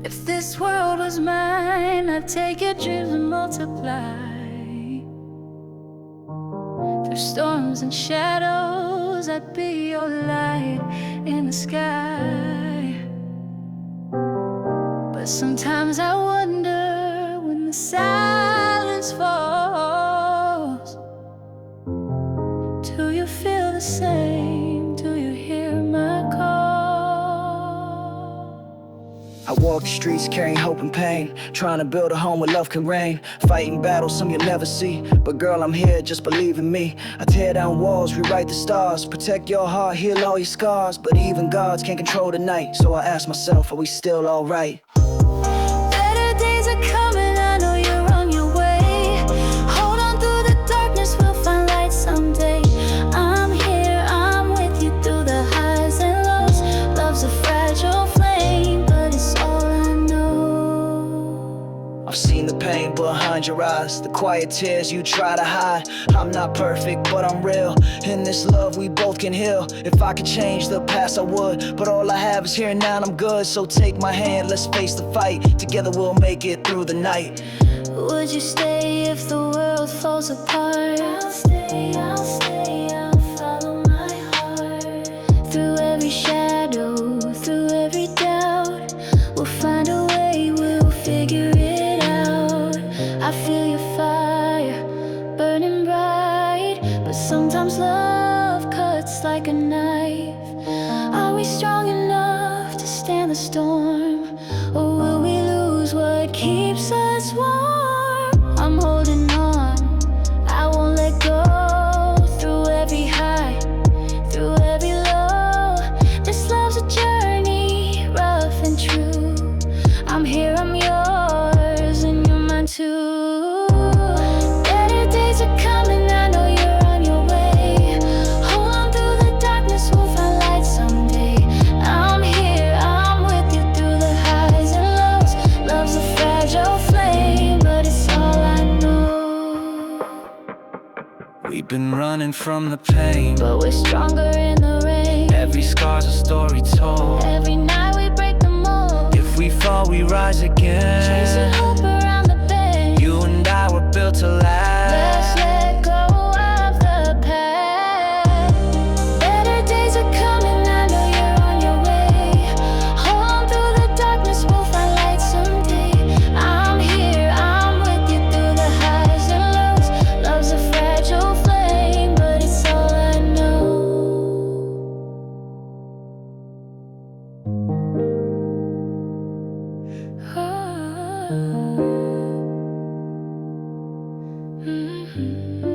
If this world was mine, I'd take your dreams and multiply. Through storms and shadows, I'd be your light in the sky. But sometimes I wonder, when the silence falls, do you feel the same? Do you hear my call? I walk the streets carrying hope and pain, trying to build a home where love can reign, fighting battles some you'll never see. But girl, I'm here, just believe in me. I tear down walls, rewrite the stars, protect your heart, heal all your scars. But even gods can't control the night, so I ask myself, are we still alright? Better days are coming, I know you're on your way. Hold on through the darkness, we'll find light someday. I'm here, I'm with you through the highs and lows. Love's a fragile flame, but it's all I know. I've seen the pain behind your eyes, the quiet tears you try to hide. I'm not perfect, but I'm real. In this love we both can heal. If I could change the past, I would, but all I have is here and now and I'm good. So take my hand, let's face the fight. Together we'll make it through the night. Would you stay if the world falls apart? I'll stay, I'll stay, I'll follow my heart. Through every shadow, through every doubt, we'll find a way, we'll figure it out. I feel your fire, burning bright, but sometimes love cuts like a knife. Are we strong enough to stand the storm? Or will we lose what keeps us warm? I'm holding on, I won't let go. Through every high, through every low, this love's a journey, rough and true. I'm here, I'm yours, and you're mine too. Better days are coming, I know you're on your way. Hold on through the darkness, we'll find light someday. I'm here, I'm with you through the highs and lows. Love's a fragile flame, but it's all I know. We've been running from the pain, But we're stronger in the rain. every scar's a story told. Every night we break the mold. If we fall, we rise Chasing again. hope around the bend. You and I were built to Let's last. let go of the past. Better days are coming, I know you're on your way. Hold on through the darkness, we'll find light someday. I'm here, I'm with you through the highs and lows. Love's a fragile flame, but it's all I know. Oh. Mm-hmm.